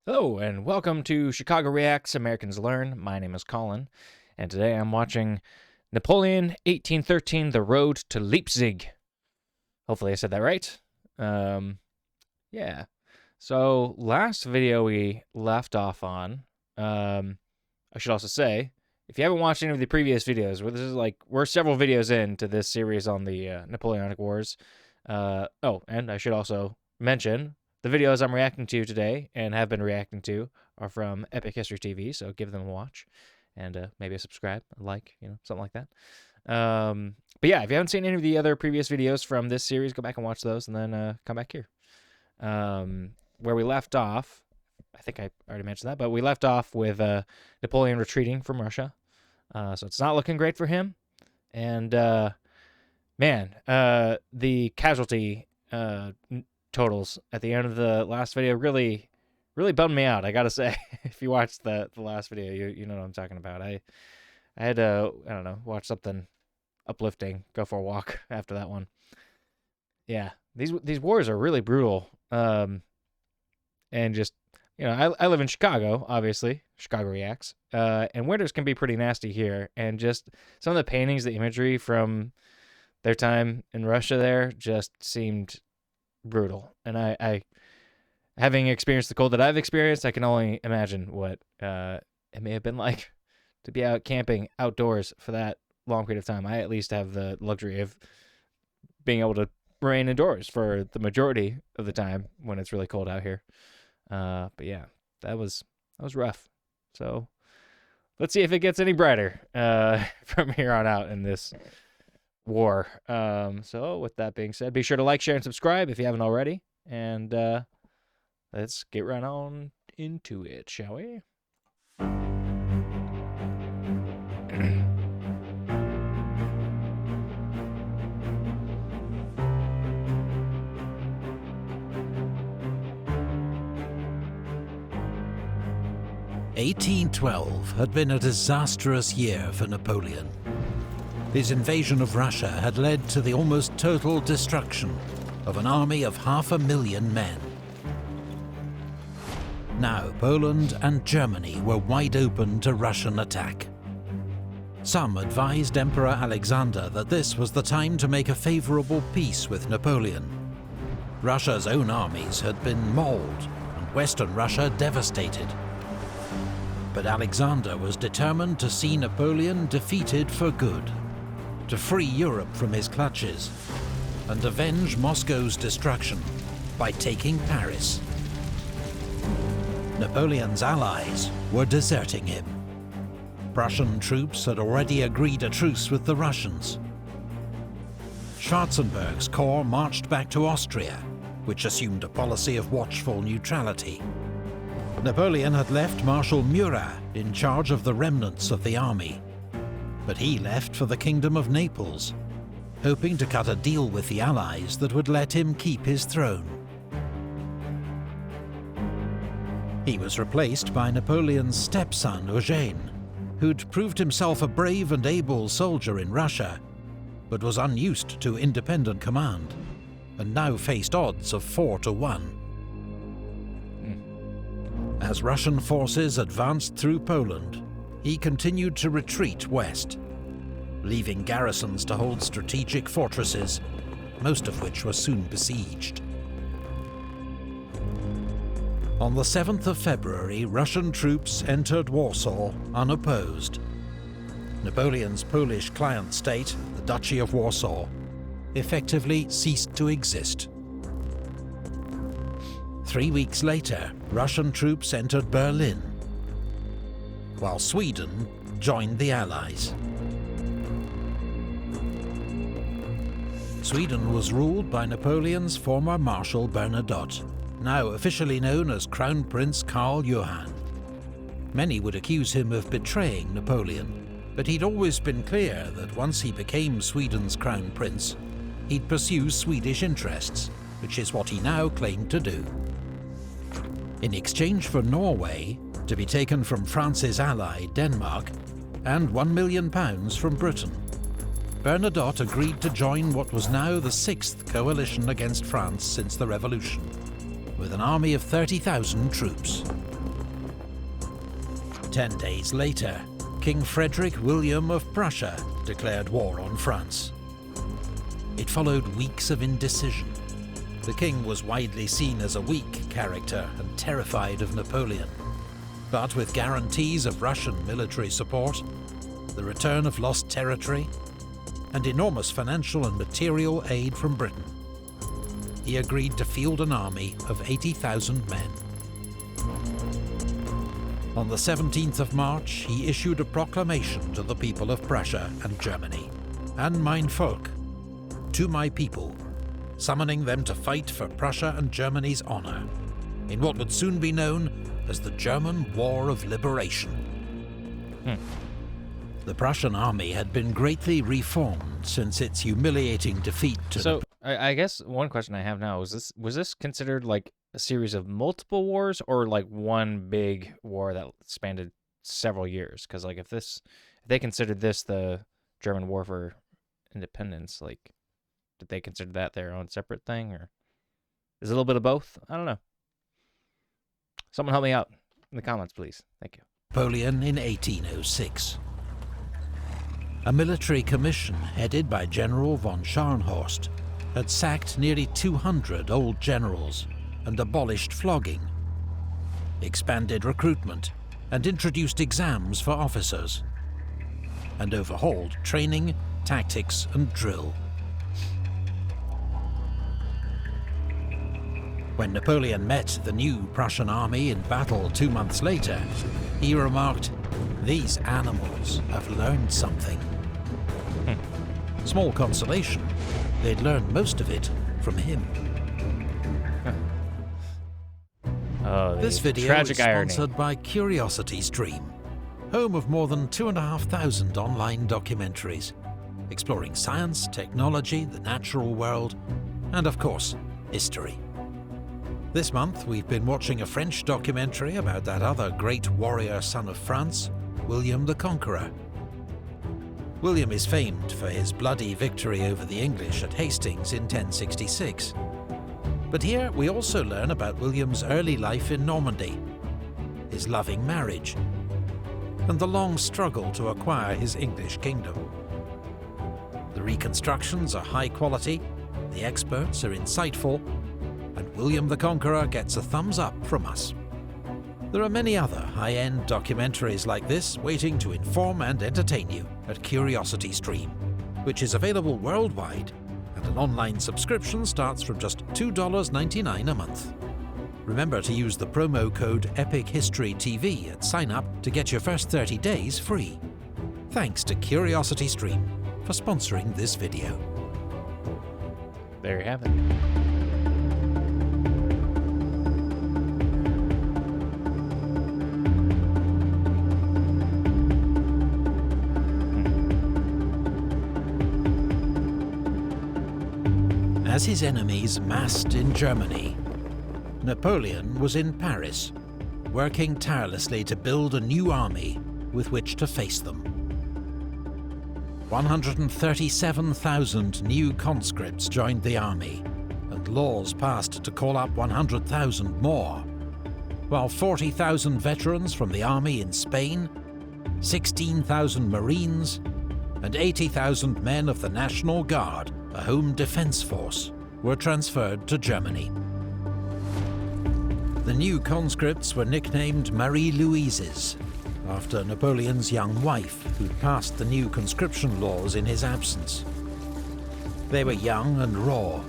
Hello, and welcome to Chicago Reacts Americans Learn. My name is Colin, and today I'm watching Napoleon 1813, The Road to Leipzig. Hopefully I said that right. Yeah. So, last video we left off on, I should also say, if you haven't watched any of the previous videos, we're several videos into this series on the Napoleonic Wars. And I should also mention, the videos I'm reacting to today and have been reacting to are from Epic History TV, so give them a watch and maybe a subscribe, a like, something like that. But yeah, if you haven't seen any of the other previous videos from this series, go back and watch those and then come back here. Where we left off, I think I already mentioned that, but we left off with Napoleon retreating from Russia. So it's not looking great for him. And the casualty totals at the end of the last video really bummed me out, I gotta say. If you watched the last video, you know what I'm talking about. I had to, I don't know, watch something uplifting, go for a walk after that one. Yeah, these wars are really brutal. And just, I live in Chicago, obviously. Chicago Reacts. And winters can be pretty nasty here. And just some of the paintings, the imagery from their time in Russia there just seemed brutal. And I having experienced the cold that I've experienced, I can only imagine what it may have been like to be out camping outdoors for that long period of time. I at least have the luxury of being able to remain indoors for the majority of the time when it's really cold out here. But yeah, that was rough. So let's see if it gets any brighter from here on out in this war. So with that being said, be sure to like, share, and subscribe if you haven't already. And let's get right on into it, shall we? (1812) had been a disastrous year for Napoleon. His invasion of Russia had led to the almost total destruction of an army of 500,000 men. Now Poland and Germany were wide open to Russian attack. Some advised Emperor Alexander that this was the time to make a favourable peace with Napoleon. Russia's own armies had been mauled and Western Russia devastated. But Alexander was determined to see Napoleon defeated for good, to free Europe from his clutches, and avenge Moscow's destruction by taking Paris. Napoleon's allies were deserting him. Prussian troops had already agreed a truce with the Russians. Schwarzenberg's corps marched back to Austria, which assumed a policy of watchful neutrality. Napoleon had left Marshal Murat in charge of the remnants of the army, but he left for the Kingdom of Naples, hoping to cut a deal with the Allies that would let him keep his throne. He was replaced by Napoleon's stepson Eugene, who'd proved himself a brave and able soldier in Russia, but was unused to independent command, and now faced odds of 4-1. As Russian forces advanced through Poland, he continued to retreat west, leaving garrisons to hold strategic fortresses, most of which were soon besieged. On the 7th of February, Russian troops entered Warsaw unopposed. Napoleon's Polish client state, the Duchy of Warsaw, effectively ceased to exist. 3 weeks later, Russian troops entered Berlin, while Sweden joined the Allies. Sweden was ruled by Napoleon's former Marshal Bernadotte, now officially known as Crown Prince Karl Johan. Many would accuse him of betraying Napoleon, but he'd always been clear that once he became Sweden's Crown Prince, he'd pursue Swedish interests, which is what he now claimed to do. In exchange for Norway, to be taken from France's ally Denmark, and £1 million from Britain, Bernadotte agreed to join what was now the 6th coalition against France since the Revolution, with an army of 30,000 troops. 10 days later, King Frederick William of Prussia declared war on France. It followed weeks of indecision. The king was widely seen as a weak character and terrified of Napoleon. But with guarantees of Russian military support, the return of lost territory, and enormous financial and material aid from Britain, he agreed to field an army of 80,000 men. On the 17th of March, he issued a proclamation to the people of Prussia and Germany, "An mein Volk," to my people, summoning them to fight for Prussia and Germany's honour, in what would soon be known as the German War of Liberation. The Prussian army had been greatly reformed since its humiliating defeat to... So, I guess one question I have now is was this considered like a series of multiple wars, or like one big war that spanned several years? Because like if they considered this the German War for Independence, like did they consider that their own separate thing, or is it a little bit of both? I don't know. Someone help me out in the comments, please. Thank you. Napoleon in 1806. A military commission headed by General von Scharnhorst had sacked nearly 200 old generals and abolished flogging, expanded recruitment and introduced exams for officers, and overhauled training, tactics and drill. When Napoleon met the new Prussian army in battle 2 months later, he remarked, "These animals have learned something." Small consolation, they'd learned most of it from him. Oh, this video tragic is irony. sponsored by CuriosityStream, home of more than 2,500 online documentaries, exploring science, technology, the natural world, and of course, history. This month, we've been watching a French documentary about that other great warrior son of France, William the Conqueror. William is famed for his bloody victory over the English at Hastings in 1066. But here we also learn about William's early life in Normandy, his loving marriage, and the long struggle to acquire his English kingdom. The reconstructions are high quality, the experts are insightful, and William the Conqueror gets a thumbs up from us. There are many other high-end documentaries like this waiting to inform and entertain you at CuriosityStream, which is available worldwide, and an online subscription starts from just $2.99 a month. Remember to use the promo code EPICHISTORYTV at sign-up to get your first 30 days free. Thanks to CuriosityStream for sponsoring this video. There you have it. As his enemies massed in Germany, Napoleon was in Paris, working tirelessly to build a new army with which to face them. 137,000 new conscripts joined the army, and laws passed to call up 100,000 more, while 40,000 veterans from the army in Spain, 16,000 Marines, and 80,000 men of the National Guard, a home defense force, were transferred to Germany. The new conscripts were nicknamed Marie-Louises, after Napoleon's young wife, who'd passed the new conscription laws in his absence. They were young and raw.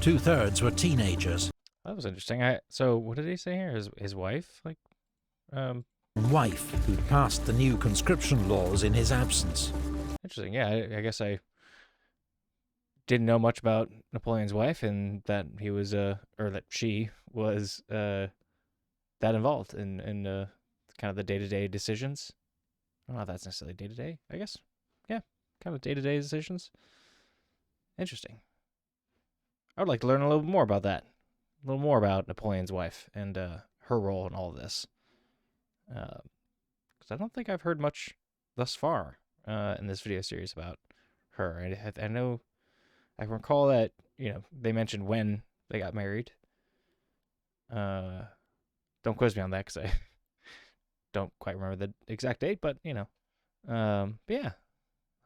2/3 were teenagers. That was interesting. So what did he say here? His wife, like, Wife, who'd passed the new conscription laws in his absence. Interesting. Yeah, I guess I didn't know much about Napoleon's wife, and that he was, or that she was, that involved in kind of the day-to-day decisions. I don't know if that's necessarily day-to-day, I guess. Yeah, kind of day-to-day decisions. Interesting. I would like to learn a little more about that. A little more about Napoleon's wife and her role in all of this. Because I don't think I've heard much thus far in this video series about her. I know, I recall that, they mentioned when they got married. Don't quiz me on that, because don't quite remember the exact date, but but yeah,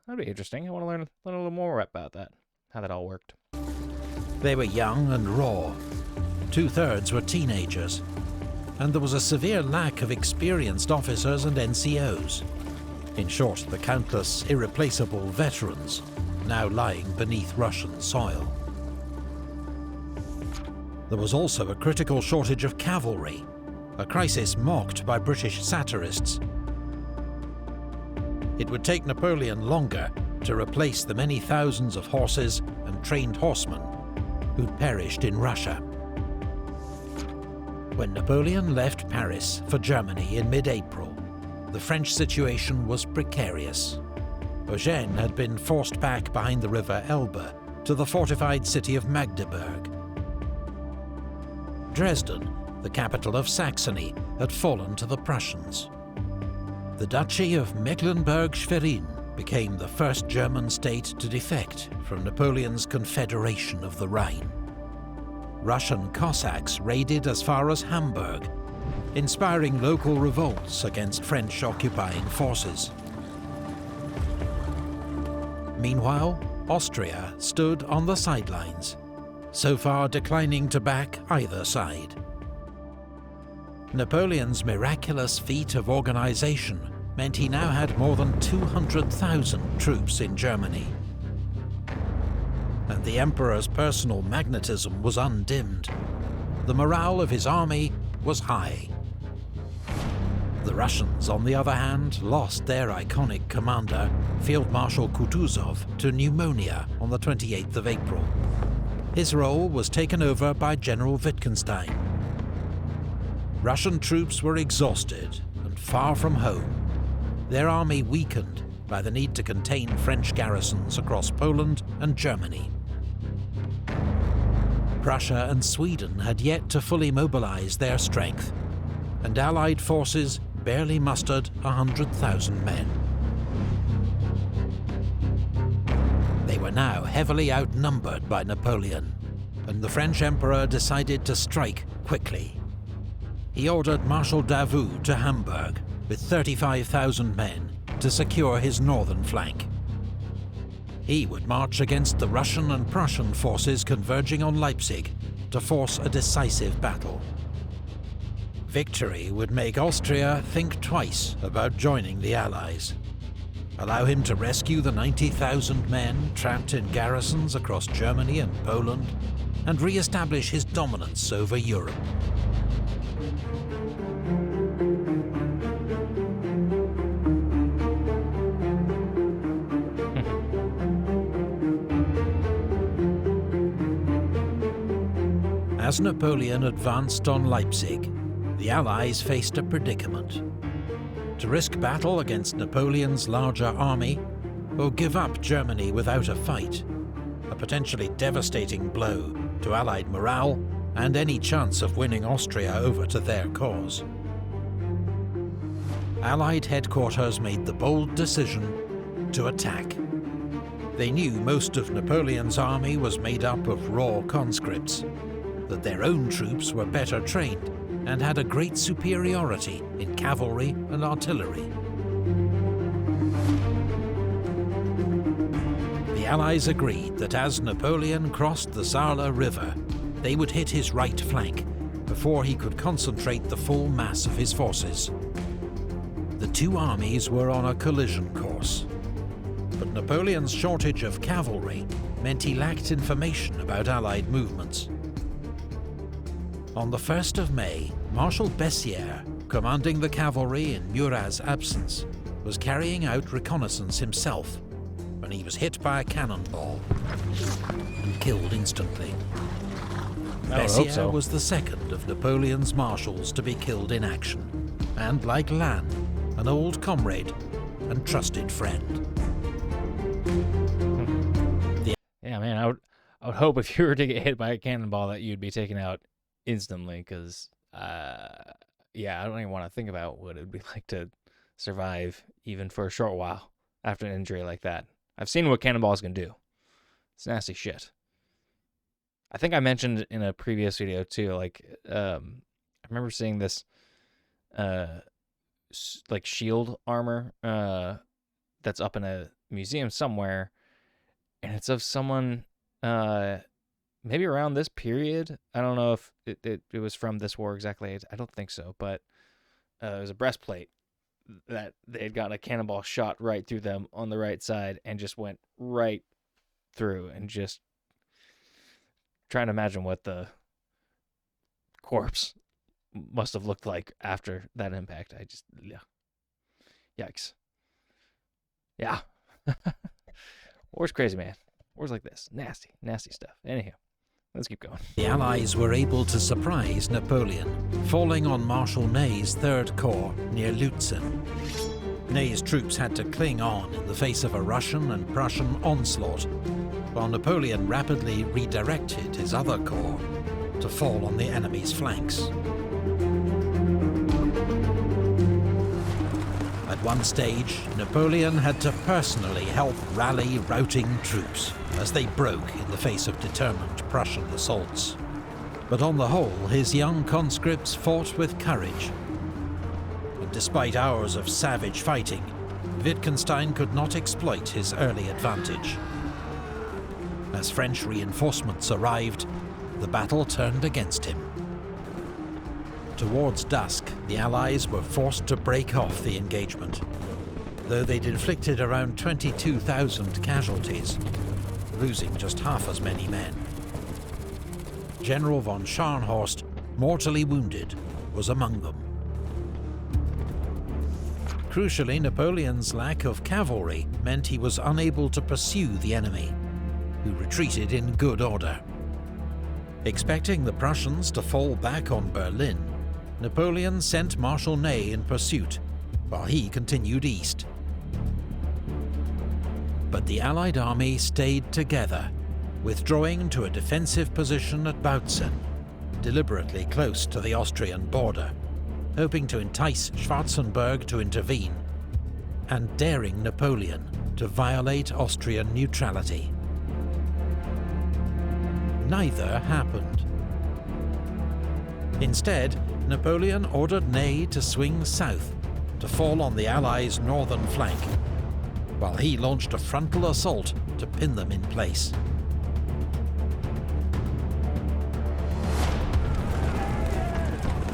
that'd be interesting. I want to learn a little more about that, how that all worked. They were young and raw. 2/3 were teenagers, and there was a severe lack of experienced officers and NCOs. In short, the countless irreplaceable veterans now lying beneath Russian soil. There was also a critical shortage of cavalry, a crisis mocked by British satirists. It would take Napoleon longer to replace the many thousands of horses and trained horsemen who'd perished in Russia. When Napoleon left Paris for Germany in mid-April, the French situation was precarious. Eugene had been forced back behind the river Elbe to the fortified city of Magdeburg. Dresden, the capital of Saxony, had fallen to the Prussians. The Duchy of Mecklenburg-Schwerin became the first German state to defect from Napoleon's Confederation of the Rhine. Russian Cossacks raided as far as Hamburg, inspiring local revolts against French occupying forces. Meanwhile, Austria stood on the sidelines, so far declining to back either side. Napoleon's miraculous feat of organization meant he now had more than 200,000 troops in Germany. And the Emperor's personal magnetism was undimmed. The morale of his army was high. The Russians, on the other hand, lost their iconic commander, Field Marshal Kutuzov, to pneumonia on the 28th of April. His role was taken over by General Wittgenstein. Russian troops were exhausted and far from home, their army weakened by the need to contain French garrisons across Poland and Germany. Prussia and Sweden had yet to fully mobilize their strength, and Allied forces barely mustered 100,000 men. They were now heavily outnumbered by Napoleon, and the French Emperor decided to strike quickly. He ordered Marshal Davout to Hamburg with 35,000 men to secure his northern flank. He would march against the Russian and Prussian forces converging on Leipzig to force a decisive battle. Victory would make Austria think twice about joining the Allies, allow him to rescue the 90,000 men trapped in garrisons across Germany and Poland, and re-establish his dominance over Europe. As Napoleon advanced on Leipzig, the Allies faced a predicament. To risk battle against Napoleon's larger army, or give up Germany without a fight, a potentially devastating blow to Allied morale and any chance of winning Austria over to their cause. Allied headquarters made the bold decision to attack. They knew most of Napoleon's army was made up of raw conscripts, that their own troops were better trained and had a great superiority in cavalry and artillery. The Allies agreed that as Napoleon crossed the Saale River, they would hit his right flank before he could concentrate the full mass of his forces. The two armies were on a collision course, but Napoleon's shortage of cavalry meant he lacked information about Allied movements. On the 1st of May, Marshal Bessières, commanding the cavalry in Murat's absence, was carrying out reconnaissance himself when he was hit by a cannonball and killed instantly. Bessières was the second of Napoleon's marshals to be killed in action, and like Lannes, an old comrade and trusted friend. Yeah, man, I would hope if you were to get hit by a cannonball that you'd be taken out instantly, because I don't even want to think about what it'd be like to survive even for a short while after an injury like that. I've seen what cannonballs can do. It's nasty shit. I think I mentioned in a previous video too, like I remember seeing this like shield armor that's up in a museum somewhere, and it's of someone maybe around this period. I don't know if it was from this war exactly. I don't think so, but it was a breastplate that they had gotten a cannonball shot right through them on the right side and just went right through, and just trying to imagine what the corpse must have looked like after that impact. Yeah. Yikes. Yeah. War's crazy, man. War's like this. Nasty, nasty stuff. Anyhow, let's keep going. The Allies were able to surprise Napoleon, falling on Marshal Ney's Third Corps near Lutzen. Ney's troops had to cling on in the face of a Russian and Prussian onslaught, while Napoleon rapidly redirected his other corps to fall on the enemy's flanks. At one stage, Napoleon had to personally help rally routing troops as they broke in the face of determined Prussian assaults. But on the whole, his young conscripts fought with courage. And despite hours of savage fighting, Wittgenstein could not exploit his early advantage. As French reinforcements arrived, the battle turned against him. Towards dusk, the Allies were forced to break off the engagement, though they'd inflicted around 22,000 casualties, losing just half as many men. General von Scharnhorst, mortally wounded, was among them. Crucially, Napoleon's lack of cavalry meant he was unable to pursue the enemy, who retreated in good order. Expecting the Prussians to fall back on Berlin, Napoleon sent Marshal Ney in pursuit, while he continued east. But the Allied army stayed together, withdrawing to a defensive position at Bautzen, deliberately close to the Austrian border, hoping to entice Schwarzenberg to intervene, and daring Napoleon to violate Austrian neutrality. Neither happened. Instead, Napoleon ordered Ney to swing south to fall on the Allies' northern flank, while he launched a frontal assault to pin them in place.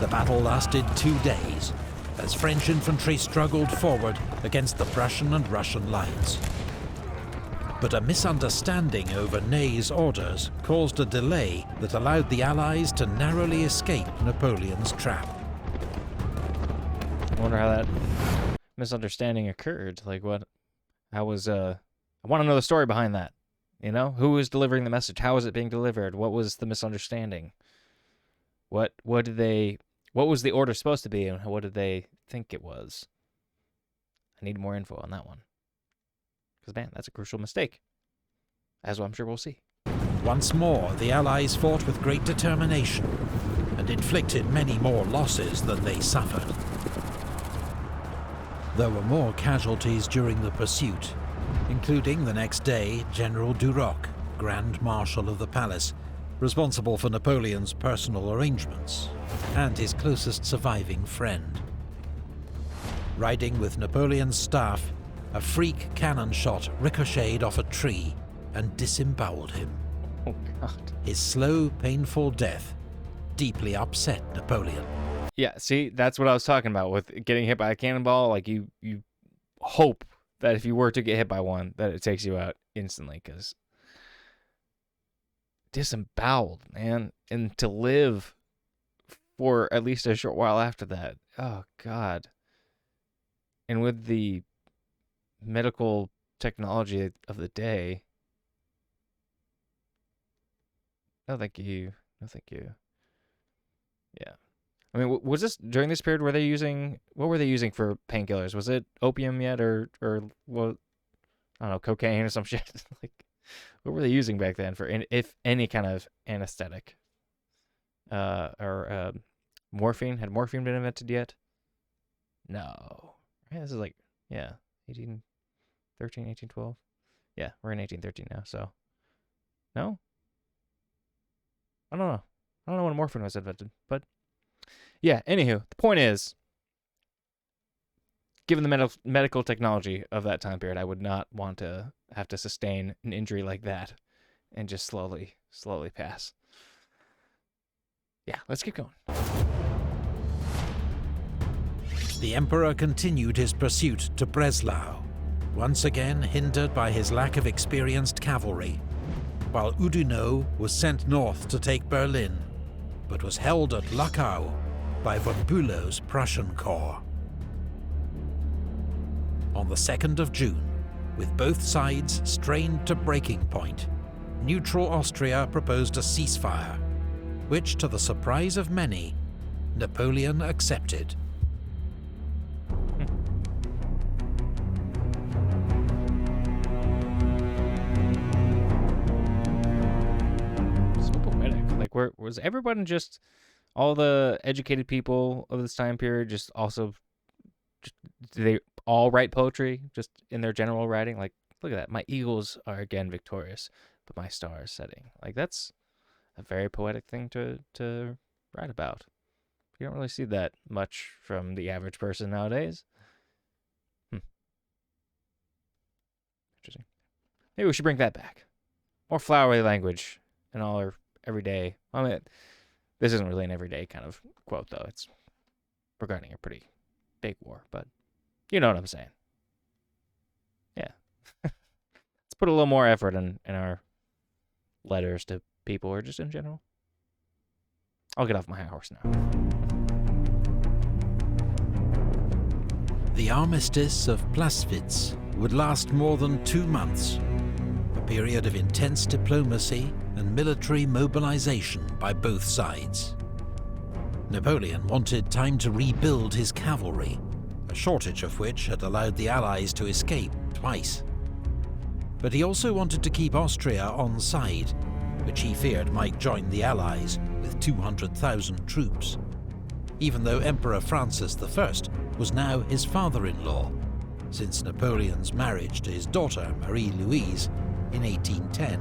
The battle lasted 2 days, as French infantry struggled forward against the Prussian and Russian lines. But a misunderstanding over Ney's orders caused a delay that allowed the Allies to narrowly escape Napoleon's trap. I wonder how that misunderstanding occurred. Like, what? How was, I want to know the story behind that. You know? Who was delivering the message? How was it being delivered? What was the misunderstanding? What was the order supposed to be, and what did they think it was? I need more info on that one. Because, man, that's a crucial mistake, as I'm sure we'll see. Once more, the Allies fought with great determination and inflicted many more losses than they suffered. There were more casualties during the pursuit, including the next day General Duroc, Grand Marshal of the Palace, responsible for Napoleon's personal arrangements, and his closest surviving friend. Riding with Napoleon's staff, a freak cannon shot ricocheted off a tree and disemboweled him. Oh, God. His slow, painful death deeply upset Napoleon. Yeah, see, that's what I was talking about with getting hit by a cannonball. Like, you hope that if you were to get hit by one, that it takes you out instantly, because disemboweled, man, and to live for at least a short while after that. Oh, God. And with the medical technology of the day, no thank you, no thank you. Yeah, I mean, was this during this period? What were they using for painkillers? Was it opium yet, or what? I don't know, cocaine or some shit? Like, what were they using back then for, if any kind of anesthetic? Or morphine? Had morphine been invented yet? No. Yeah, this is like, yeah, 1813, 1812. Yeah, we're in 1813 now, so. No? I don't know. I don't know when morphine was invented, but yeah, anywho, the point is, given the medical technology of that time period, I would not want to have to sustain an injury like that and just slowly pass. Yeah, let's keep going. The Emperor continued his pursuit to Breslau, once again hindered by his lack of experienced cavalry, while Oudinot was sent north to take Berlin, but was held at Luckau by von Bülow's Prussian corps. On the 2nd of June, with both sides strained to breaking point, neutral Austria proposed a ceasefire, which, to the surprise of many, Napoleon accepted. So poetic. Like, was everyone just, all the educated people of this time period, just also, do they all write poetry just in their general writing? Like, look at that. My eagles are again victorious, but my star is setting. Like, that's a very poetic thing to write about. You don't really see that much from the average person nowadays. Interesting. Maybe we should bring that back. More flowery language in all our everyday. I mean, this isn't really an everyday kind of quote, though. It's regarding a pretty big war, but you know what I'm saying. Yeah. Let's put a little more effort in our letters to people, or just in general. I'll get off my high horse now. The armistice of Plaswitz would last more than 2 months, a period of intense diplomacy and military mobilization by both sides. Napoleon wanted time to rebuild his cavalry, a shortage of which had allowed the Allies to escape twice. But he also wanted to keep Austria on side, which he feared might join the Allies with 200,000 troops, even though Emperor Francis I was now his father-in-law, since Napoleon's marriage to his daughter Marie-Louise in 1810.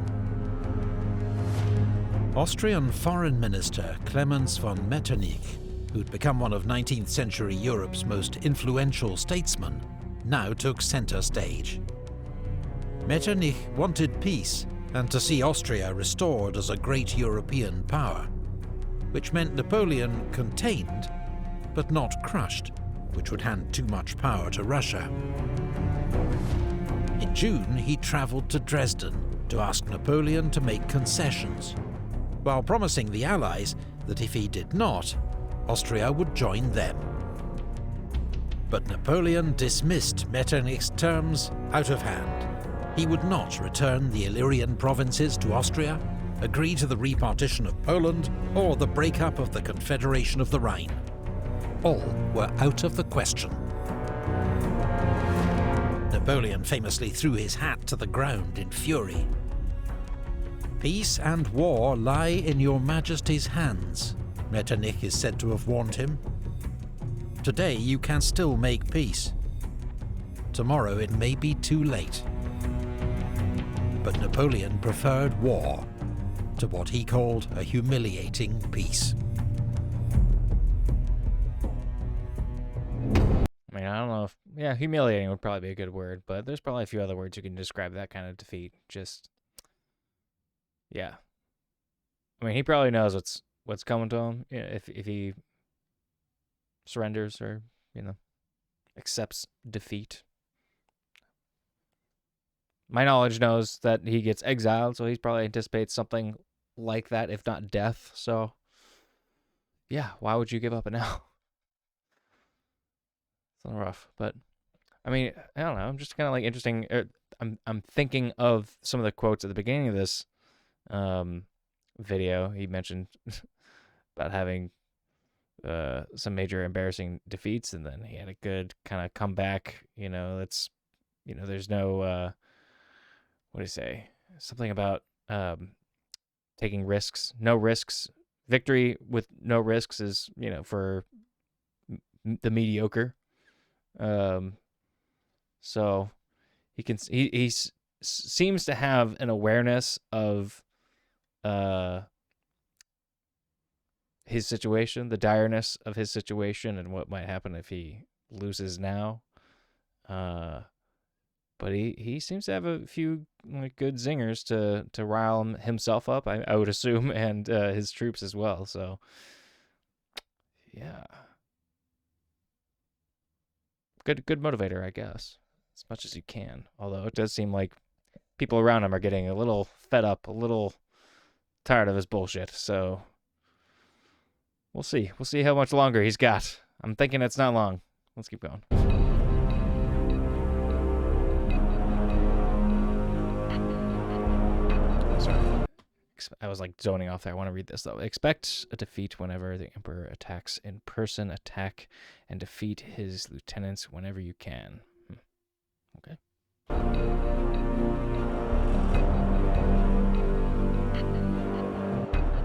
Austrian Foreign Minister Clemens von Metternich, who'd become one of 19th century Europe's most influential statesmen, now took centre stage. Metternich wanted peace and to see Austria restored as a great European power, which meant Napoleon contained, but not crushed, which would hand too much power to Russia. In June, he travelled to Dresden to ask Napoleon to make concessions, while promising the Allies that if he did not, Austria would join them. But Napoleon dismissed Metternich's terms out of hand. He would not return the Illyrian provinces to Austria, agree to the repartition of Poland, or the breakup of the Confederation of the Rhine. All were out of the question. Napoleon famously threw his hat to the ground in fury. "Peace and war lie in your Majesty's hands," Metternich is said to have warned him. "Today you can still make peace. Tomorrow it may be too late." But Napoleon preferred war to what he called a humiliating peace. I mean, I don't know if, yeah, humiliating would probably be a good word, but there's probably a few other words you can describe that kind of defeat. Just, yeah. I mean, he probably knows what's coming to him, you know, if he surrenders or, accepts defeat. My knowledge knows that he gets exiled, so he probably anticipates something like that, if not death. So, yeah, why would you give up now? It's a little rough, but I mean, I don't know. I'm just kind of like interesting. I'm thinking of some of the quotes at the beginning of this video. He mentioned about having some major embarrassing defeats, and then he had a good kind of comeback. That's there's no what do you say? Something about taking risks, no risks. Victory with no risks is for the mediocre. So he seems to have an awareness of his situation, the direness of his situation, and what might happen if he loses now. But he seems to have a few good zingers to rile himself up, I would assume, and his troops as well. So, yeah, good motivator, I guess, as much as you can. Although it does seem like people around him are getting a little fed up, a little tired of his bullshit. So we'll see. We'll see how much longer he's got. I'm thinking it's not long. Let's keep going. Sorry. I was like zoning off there. I want to read this though. Expect a defeat whenever the Emperor attacks in person. Attack and defeat his lieutenants whenever you can. Okay.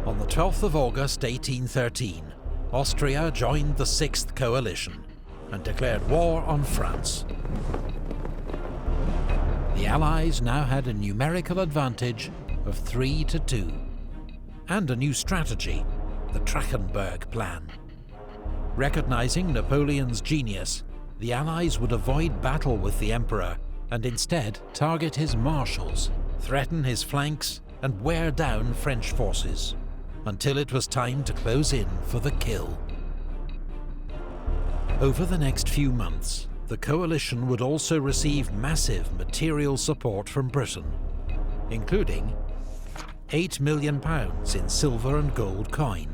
On the 12th of August 1813, Austria joined the Sixth Coalition and declared war on France. The Allies now had a numerical advantage of 3-2, and a new strategy, the Trachenberg Plan. Recognizing Napoleon's genius, the Allies would avoid battle with the Emperor and instead target his marshals, threaten his flanks, and wear down French forces, until it was time to close in for the kill. Over the next few months, the coalition would also receive massive material support from Britain, including £8 million in silver and gold coin,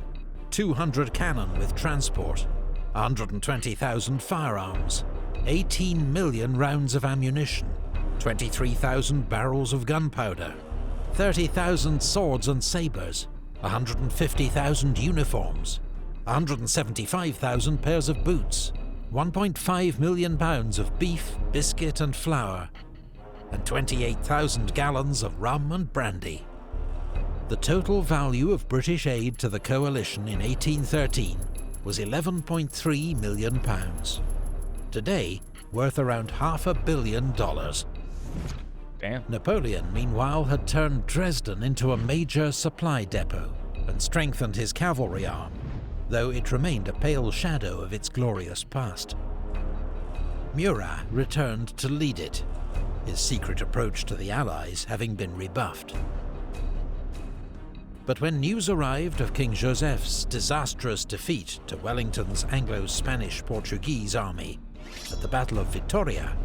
200 cannon with transport, 120,000 firearms, 18 million rounds of ammunition, 23,000 barrels of gunpowder, 30,000 swords and sabres, 150,000 uniforms, 175,000 pairs of boots, 1.5 million pounds of beef, biscuit and flour, and 28,000 gallons of rum and brandy. The total value of British aid to the coalition in 1813 was £11.3 million. Today, worth around $500 million. Damn. Napoleon, meanwhile, had turned Dresden into a major supply depot and strengthened his cavalry arm, though it remained a pale shadow of its glorious past. Murat returned to lead it, his secret approach to the Allies having been rebuffed. But when news arrived of King Joseph's disastrous defeat to Wellington's Anglo-Spanish-Portuguese army at the Battle of Vittoria,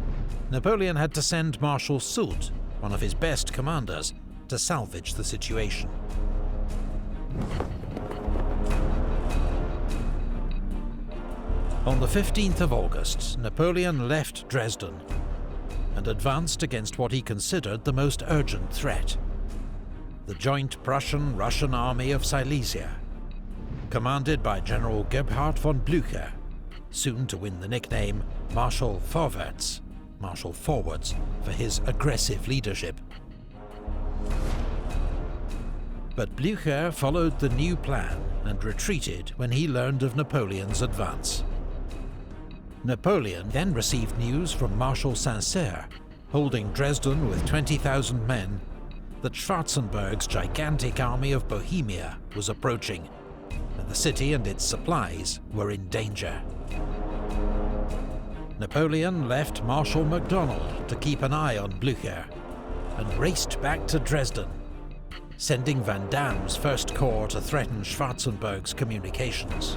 Napoleon had to send Marshal Soult, one of his best commanders, to salvage the situation. On the 15th of August, Napoleon left Dresden and advanced against what he considered the most urgent threat: the joint Prussian-Russian army of Silesia, commanded by General Gebhard von Blücher, soon to win the nickname Marshal Vorwärts, Marshal Forwards, for his aggressive leadership. But Blücher followed the new plan and retreated when he learned of Napoleon's advance. Napoleon then received news from Marshal Saint-Cyr, holding Dresden with 20,000 men, that Schwarzenberg's gigantic army of Bohemia was approaching, and the city and its supplies were in danger. Napoleon left Marshal MacDonald to keep an eye on Blücher, and raced back to Dresden, sending Van Damme's First Corps to threaten Schwarzenberg's communications.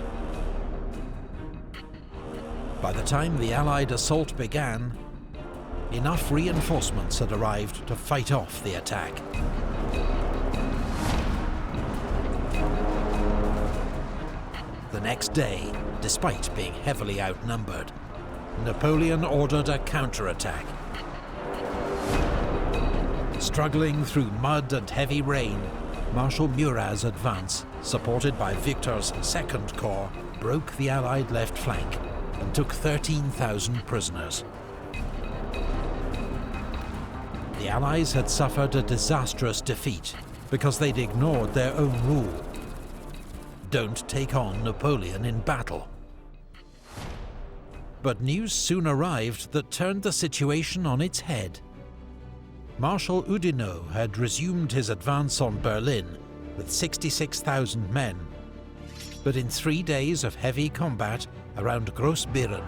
By the time the Allied assault began, enough reinforcements had arrived to fight off the attack. The next day, despite being heavily outnumbered, Napoleon ordered a counterattack. Struggling through mud and heavy rain, Marshal Murat's advance, supported by Victor's Second Corps, broke the Allied left flank and took 13,000 prisoners. The Allies had suffered a disastrous defeat because they'd ignored their own rule: don't take on Napoleon in battle. But news soon arrived that turned the situation on its head. Marshal Oudinot had resumed his advance on Berlin with 66,000 men, but in 3 days of heavy combat around Grossbeeren,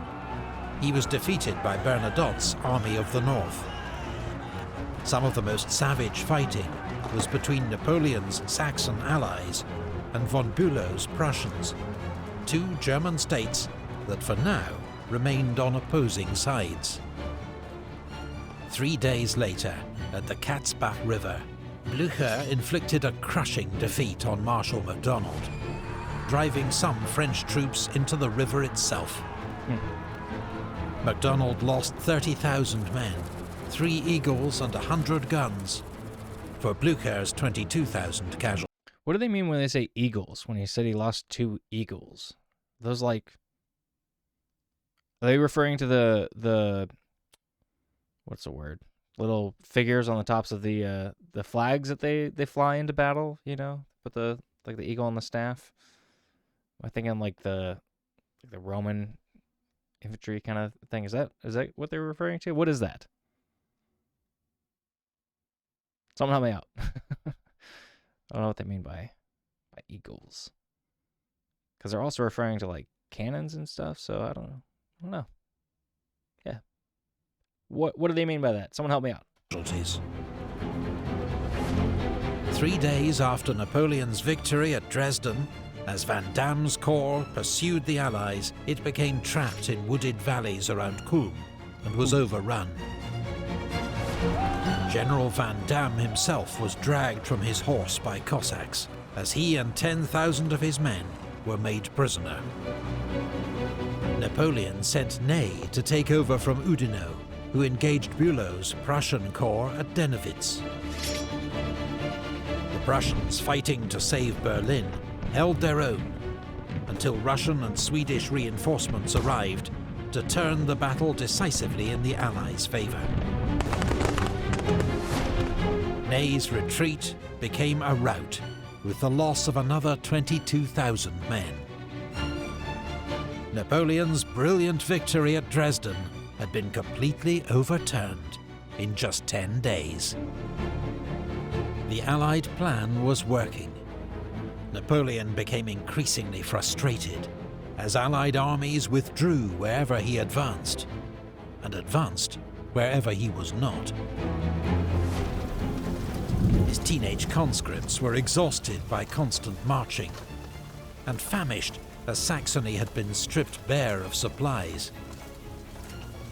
he was defeated by Bernadotte's Army of the North. Some of the most savage fighting was between Napoleon's Saxon allies and von Bülow's Prussians, two German states that for now remained on opposing sides. 3 days later, at the Katzbach River, Blücher inflicted a crushing defeat on Marshal MacDonald, driving some French troops into the river itself. MacDonald lost 30,000 men, 3 Eagles and 100 guns, for Blücher's 22,000 casualties. What do they mean when they say eagles? When he said he lost 2 eagles? Those like... Are they referring to the what's the word? Little figures on the tops of the flags that they fly into battle, you know? With the eagle and the staff? Am I thinking like the Roman infantry kind of thing? Is that what they're referring to? What is that? Someone help me out. I don't know what they mean by eagles. Because they're also referring to like cannons and stuff, so I don't know. Yeah. What do they mean by that? Someone help me out. 3 days after Napoleon's victory at Dresden, as Van Damme's corps pursued the Allies, it became trapped in wooded valleys around Kulm and was overrun. General Van Damme himself was dragged from his horse by Cossacks, as he and 10,000 of his men were made prisoner. Napoleon sent Ney to take over from Oudinot, who engaged Bülow's Prussian corps at Dennewitz. The Prussians, fighting to save Berlin, held their own until Russian and Swedish reinforcements arrived to turn the battle decisively in the Allies' favour. Ney's retreat became a rout, with the loss of another 22,000 men. Napoleon's brilliant victory at Dresden had been completely overturned in just 10 days. The Allied plan was working. Napoleon became increasingly frustrated as Allied armies withdrew wherever he advanced, and advanced wherever he was not. His teenage conscripts were exhausted by constant marching, and famished as Saxony had been stripped bare of supplies.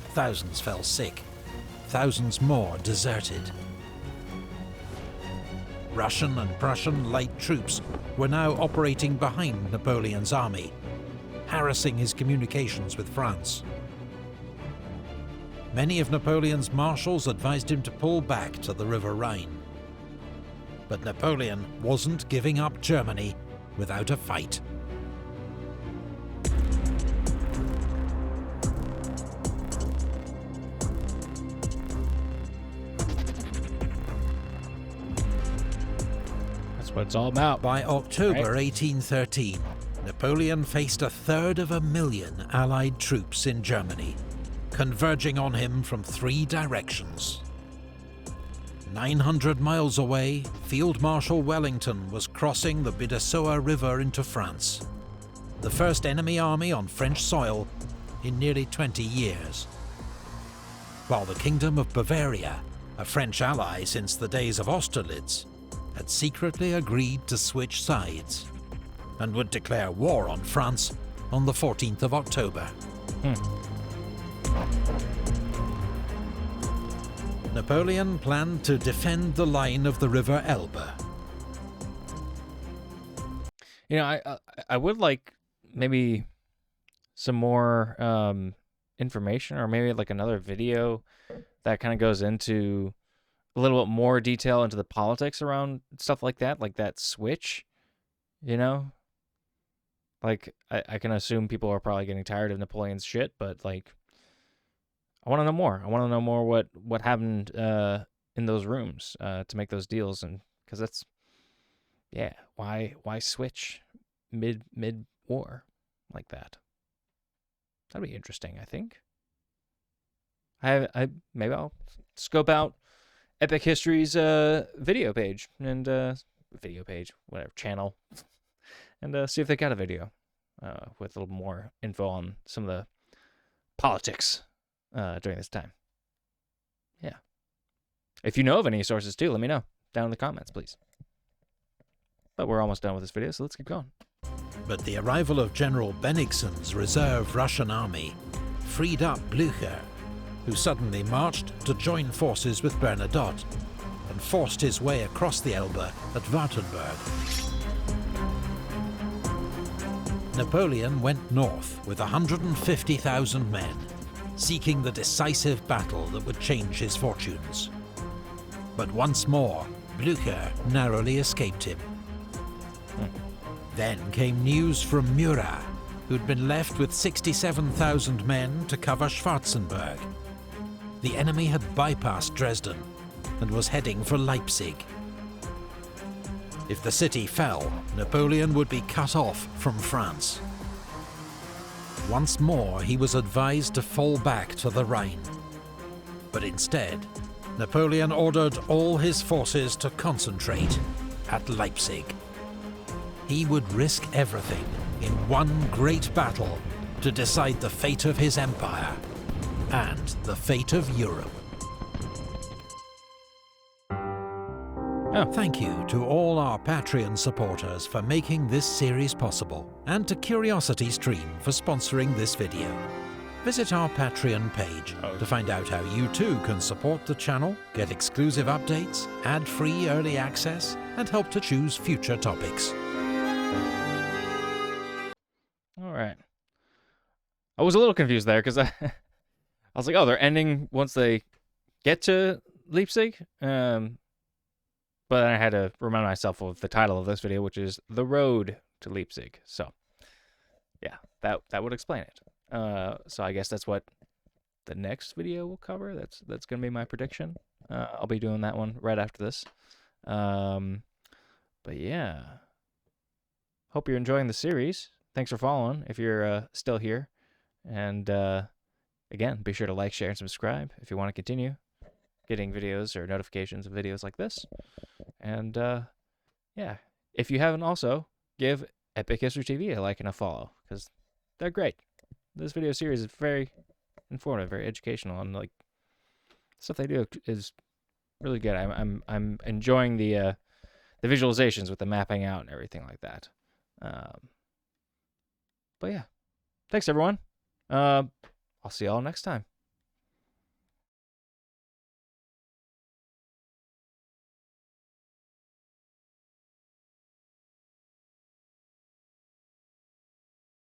Thousands fell sick, thousands more deserted. Russian and Prussian light troops were now operating behind Napoleon's army, harassing his communications with France. Many of Napoleon's marshals advised him to pull back to the River Rhine. But Napoleon wasn't giving up Germany without a fight. That's what it's all about. By October 1813, Napoleon faced 1/3 Allied troops in Germany, converging on him from 3 directions. 900 miles away, Field Marshal Wellington was crossing the Bidassoa River into France, the first enemy army on French soil in nearly 20 years. While the Kingdom of Bavaria, a French ally since the days of Austerlitz, had secretly agreed to switch sides and would declare war on France on the 14th of October. Napoleon planned to defend the line of the River Elbe. You know, I would like maybe some more information, or maybe like another video that kind of goes into a little bit more detail into the politics around stuff like that switch, you know? Like, I can assume people are probably getting tired of Napoleon's shit, but like, I want to know more. I want to know more what happened in those rooms to make those deals, and because that's, yeah, why switch mid war like that? That'd be interesting. I think. I maybe I'll scope out Epic History's video page and whatever channel, and see if they got a video with a little more info on some of politics during this time. Yeah. If you know of any sources too, let me know down in the comments, please. But we're almost done with this video, so let's keep going. But the arrival of General Bennigsen's reserve Russian army freed up Blücher, who suddenly marched to join forces with Bernadotte and forced his way across the Elbe at Wartenburg. Napoleon went north with 150,000 men, seeking the decisive battle that would change his fortunes. But once more, Blücher narrowly escaped him. Then came news from Murat, who'd been left with 67,000 men to cover Schwarzenberg. The enemy had bypassed Dresden and was heading for Leipzig. If the city fell, Napoleon would be cut off from France. Once more, he was advised to fall back to the Rhine. But instead, Napoleon ordered all his forces to concentrate at Leipzig. He would risk everything in one great battle to decide the fate of his empire and the fate of Europe. Thank you to all our Patreon supporters for making this series possible, and to CuriosityStream for sponsoring this video. Visit our Patreon page to find out how you too can support the channel, get exclusive updates, ad-free early access, and help to choose future topics. Alright. I was a little confused there, because I was like, oh, they're ending once they get to Leipzig? But I had to remind myself of the title of this video, which is The Road to Leipzig. So, yeah, that would explain it. So I guess that's what the next video will cover. That's going to be my prediction. I'll be doing that one right after this. But yeah. Hope you're enjoying the series. Thanks for following if you're still here. And again, be sure to like, share, and subscribe if you want to continue getting videos or notifications of videos like this. And yeah, if you haven't, also give Epic History TV a like and a follow, because they're great. This video series is very informative, very educational, and like stuff they do is really good. I'm enjoying the visualizations with the mapping out and everything like that. But yeah, thanks everyone. I'll see y'all next time.